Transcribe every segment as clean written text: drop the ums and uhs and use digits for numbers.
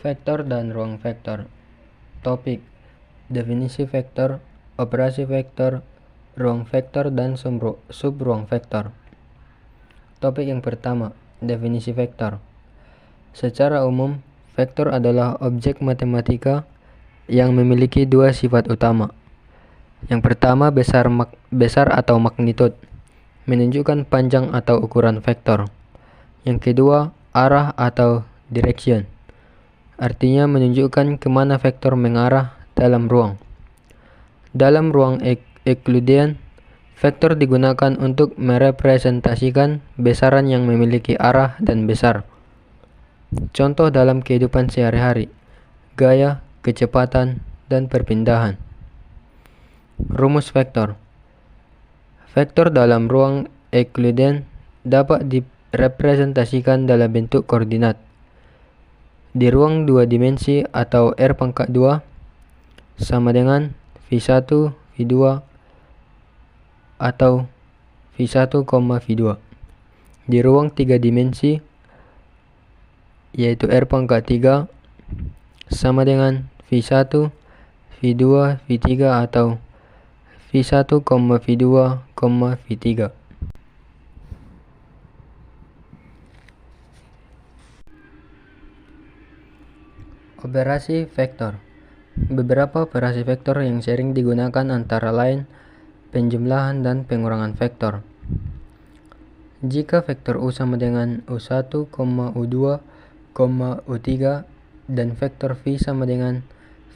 Vektor dan ruang vektor. Topik: definisi vektor, operasi vektor, ruang vektor dan subruang vektor. Topik yang pertama, definisi vektor. Secara umum, vektor adalah objek matematika yang memiliki dua sifat utama. Yang pertama, besar atau magnitud, menunjukkan panjang atau ukuran vektor. Yang kedua, arah atau direction, artinya menunjukkan kemana vektor mengarah dalam ruang. Dalam ruang Euclidean, vektor digunakan untuk merepresentasikan besaran yang memiliki arah dan besar. Contoh dalam kehidupan sehari-hari: gaya, kecepatan, dan perpindahan. Rumus vektor. Vektor dalam ruang Euclidean dapat direpresentasikan dalam bentuk koordinat. Di ruang 2 dimensi atau R⁻² sama dengan V1, V2 atau V1, V2. Di ruang 3 dimensi yaitu R⁻³ sama dengan V1, V2, V3 atau V1, V2, V3. Operasi vektor. Beberapa operasi vektor yang sering digunakan antara lain penjumlahan dan pengurangan vektor. Jika vektor U sama dengan U1, U2, U3 dan vektor V sama dengan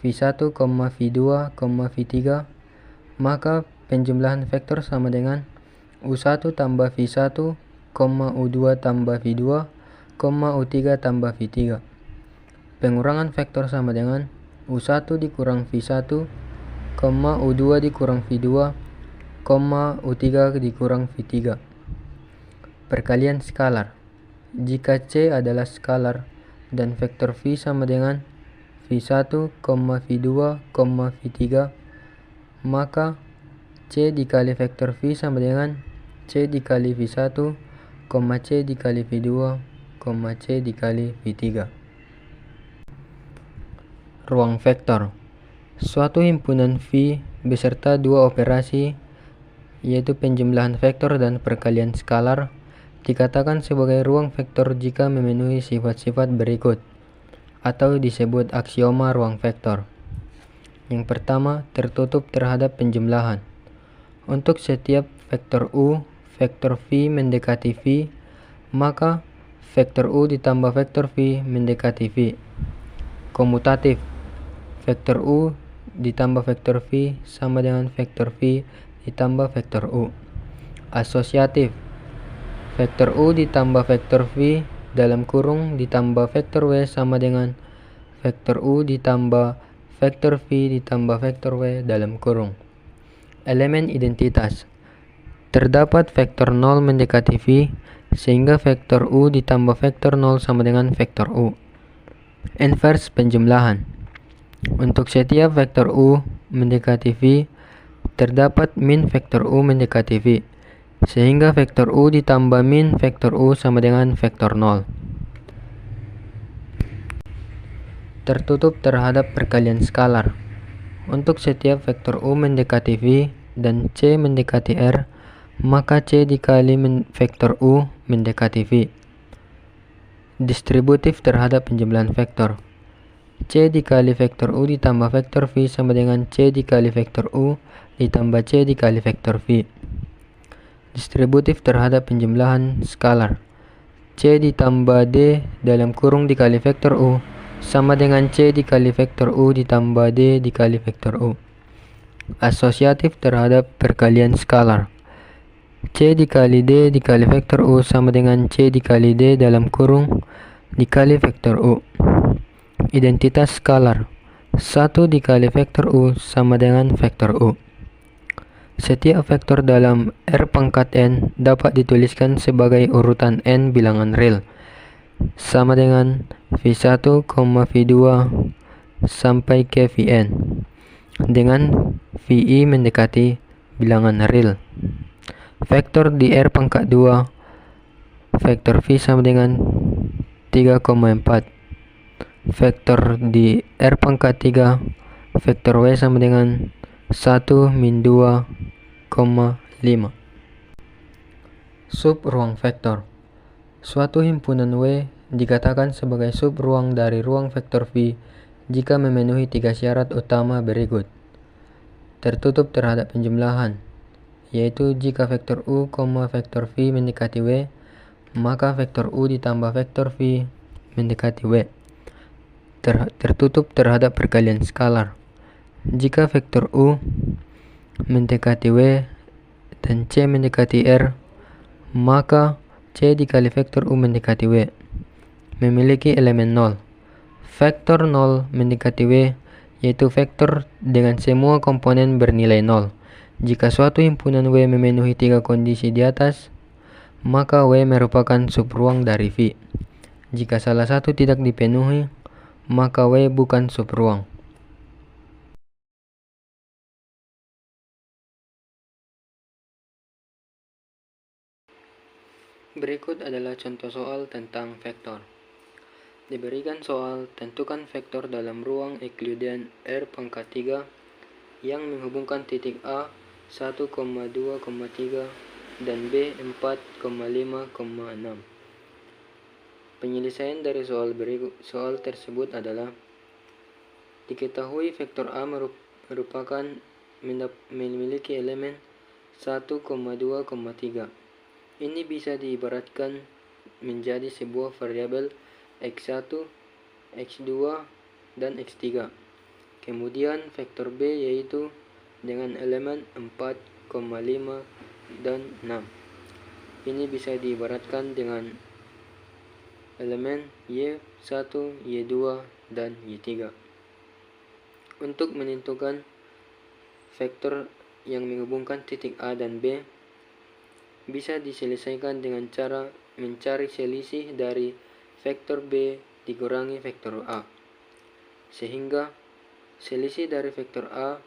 V1, V2, V3, maka penjumlahan vektor sama dengan U1 tambah V1, U2 tambah V2, U3 tambah V3. Pengurangan vektor sama dengan U1 dikurang V1, U2 dikurang V2, U3 dikurang V3. Perkalian skalar. Jika C adalah skalar dan vektor V sama dengan V1, V2, V3, maka C dikali vektor V sama dengan C dikali V1, C dikali V2, C dikali V3. Ruang vektor. Suatu himpunan V beserta dua operasi, yaitu penjumlahan vektor dan perkalian skalar, dikatakan sebagai ruang vektor jika memenuhi sifat-sifat berikut, atau disebut aksioma ruang vektor. Yang pertama, tertutup terhadap penjumlahan. Untuk setiap vektor U, vektor V mendekati V, maka vektor U ditambah vektor V mendekati V. Komutatif. Vektor U ditambah vektor V sama dengan vektor V ditambah vektor U. Asosiatif. Vektor U ditambah vektor V dalam kurung ditambah vektor W sama dengan vektor U ditambah vektor V ditambah vektor W dalam kurung. Elemen identitas. Terdapat vektor 0 mendekati V, sehingga vektor U ditambah vektor 0 sama dengan vektor U. Inverse penjumlahan. Untuk setiap vektor U mendekati V, terdapat min vektor U mendekati V, sehingga vektor U ditambah min vektor U sama dengan vektor 0. Tertutup terhadap perkalian skalar. Untuk setiap vektor U mendekati V dan C mendekati R, maka C dikali vektor U mendekati V. Distributif terhadap penjumlahan vektor. C dikali vektor U ditambah vektor V sama dengan C dikali vektor U ditambah C dikali vektor V. Distributif terhadap penjumlahan skalar. C ditambah D dalam kurung dikali vektor U sama dengan C dikali vektor U ditambah D dikali vektor U. Asosiatif terhadap perkalian skalar. C dikali D dikali vektor U sama dengan C dikali D dalam kurung dikali vektor U. Identitas skalar. 1 dikali vektor U sama dengan vektor U. Setiap vektor dalam R⁻n dapat dituliskan sebagai urutan n bilangan real, sama dengan V1, V2 sampai ke Vn, dengan Vi mendekati bilangan real. Vektor di R⁻2, vektor V sama dengan 3,4. vektor di R pangkat 3 vektor W sama dengan 1 min 2, 5. Sub ruang vektor. Suatu himpunan W dikatakan sebagai sub ruang dari ruang vektor V jika memenuhi 3 syarat utama berikut. Tertutup terhadap penjumlahan, yaitu jika vektor U, vektor V mendekati W, maka vektor U ditambah vektor V mendekati W. Tertutup terhadap perkalian skalar. Jika vektor U mendekati W dan C mendekati R, maka C dikali vektor U mendekati W memiliki elemen 0. Vektor 0 mendekati W yaitu vektor dengan semua komponen bernilai 0. Jika suatu himpunan W memenuhi 3 kondisi di atas, maka W merupakan subruang dari V. Jika salah satu tidak dipenuhi, maka W bukan subruang. Berikut adalah contoh soal tentang vektor. Diberikan soal, tentukan vektor dalam ruang Euclidean R pangkat 3 yang menghubungkan titik A 1,2,3 dan B 4,5,6. Penyelesaian dari soal tersebut adalah diketahui vektor A merupakan memiliki elemen 1,2,3. Ini bisa diibaratkan menjadi sebuah variabel X1, X2, dan X3. Kemudian vektor B yaitu dengan elemen 4, 5, dan 6. Ini bisa diibaratkan dengan elemen Y1, Y2, dan Y3. Untuk menentukan vektor yang menghubungkan titik A dan B, bisa diselesaikan dengan cara mencari selisih dari vektor B dikurangi vektor A. Sehingga selisih dari vektor B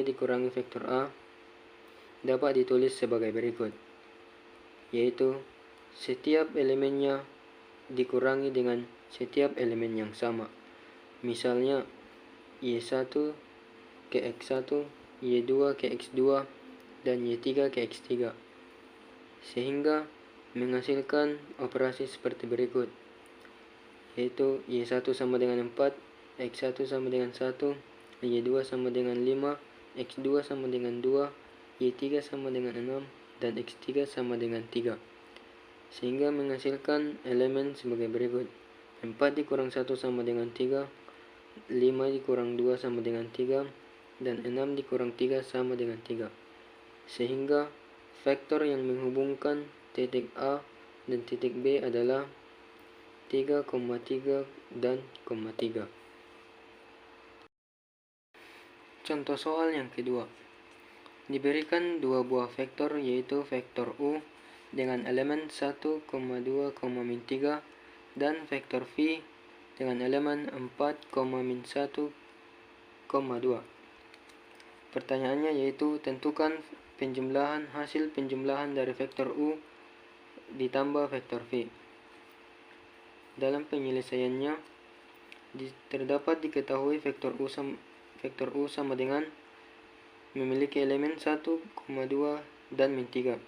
dikurangi vektor A dapat ditulis sebagai berikut, yaitu setiap elemennya dikurangi dengan setiap elemen yang sama. Misalnya Y1 ke X1, Y2 ke X2, dan Y3 ke X3, sehingga menghasilkan operasi seperti berikut, yaitu Y1 sama dengan 4, X1 sama dengan 1, Y2 sama dengan 5, X2 sama dengan 2, Y3 sama dengan 6, dan X3 sama dengan 3, sehingga menghasilkan elemen sebagai berikut. 4 dikurang 1 sama dengan 3, 5 dikurang 2 sama dengan 3, dan 6 dikurang 3 sama dengan 3. Sehingga vektor yang menghubungkan titik A dan titik B adalah 3,3 dan 3. Contoh soal yang kedua. Diberikan dua buah vektor yaitu vektor U dengan elemen 1,2,3 dan vektor V dengan elemen 4,-1,2. Pertanyaannya yaitu tentukan hasil penjumlahan dari vektor U ditambah vektor V. Dalam penyelesaiannya terdapat diketahui vektor U sama dengan memiliki elemen 1,2 dan min 3.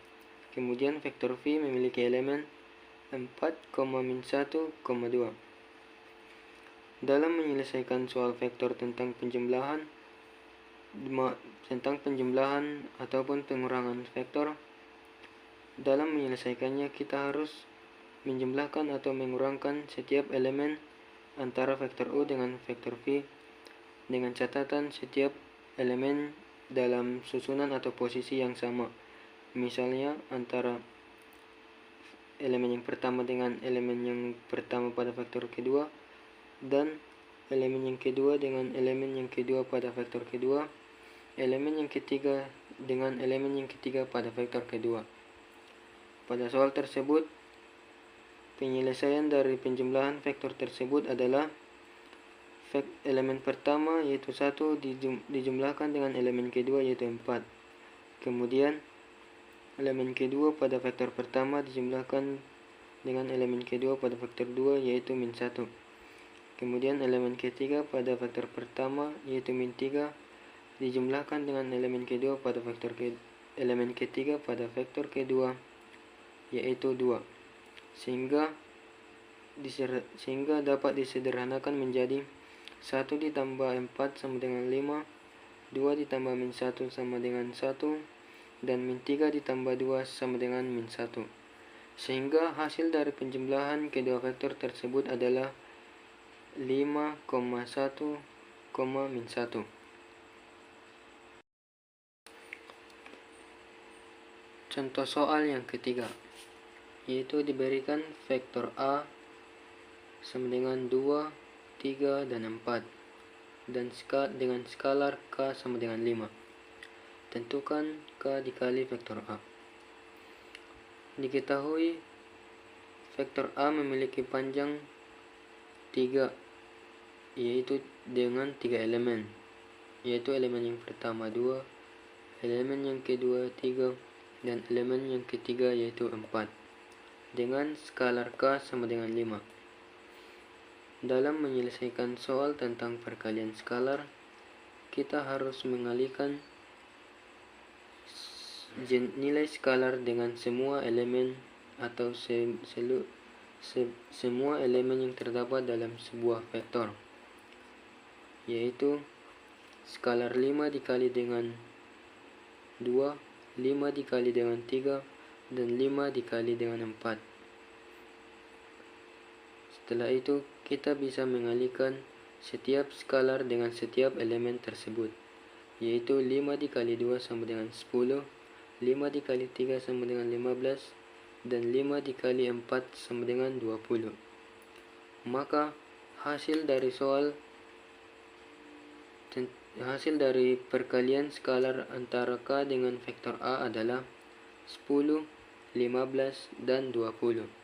Kemudian vektor V memiliki elemen 4,-1,2. Dalam menyelesaikan soal vektor tentang penjumlahan ataupun pengurangan vektor, dalam menyelesaikannya kita harus menjumlahkan atau mengurangkan setiap elemen antara vektor U dengan vektor V dengan catatan setiap elemen dalam susunan atau posisi yang sama. Misalnya antara elemen yang pertama dengan elemen yang pertama pada vektor kedua, dan elemen yang kedua dengan elemen yang kedua pada vektor kedua, elemen yang ketiga dengan elemen yang ketiga pada vektor kedua. Pada soal tersebut, penyelesaian dari penjumlahan vektor tersebut adalah elemen pertama yaitu 1 dijumlahkan dengan elemen kedua yaitu 4. Kemudian elemen kedua pada vektor pertama dijumlahkan dengan elemen kedua pada faktor 2 yaitu min 1. Kemudian elemen ketiga pada faktor pertama yaitu min 3 dijumlahkan dengan elemen kedua pada elemen ketiga pada faktor kedua yaitu 2. Sehingga dapat disederhanakan menjadi 1 ditambah 4 sama dengan 5, 2 ditambah min 1 sama dengan 1, dan min 3 ditambah 2 sama dengan min 1. Sehingga hasil dari penjumlahan kedua faktor tersebut adalah 5,1, min 1. Contoh soal yang ketiga, yaitu diberikan vektor A sama dengan 2, 3, dan 4, dan dengan skalar K sama dengan 5. Tentukan K dikali vektor A. Diketahui vektor A memiliki panjang 3, yaitu dengan 3 elemen, yaitu elemen yang pertama 2, elemen yang kedua 3, dan elemen yang ketiga yaitu 4, dengan skalar K sama dengan 5. Dalam menyelesaikan soal tentang perkalian skalar, kita harus mengalihkan nilai skalar dengan semua elemen atau semua elemen yang terdapat dalam sebuah vektor, yaitu skalar 5 dikali dengan 2, 5 dikali dengan 3, dan 5 dikali dengan 4. Setelah itu, kita bisa mengalihkan setiap skalar dengan setiap elemen tersebut, yaitu 5 dikali 2 sama dengan 10, 5 dikali 3 sama dengan 15, dan 5 dikali 4 sama dengan 20. Maka hasil dari perkalian skalar antara K dengan vektor A adalah 10, 15, dan 20.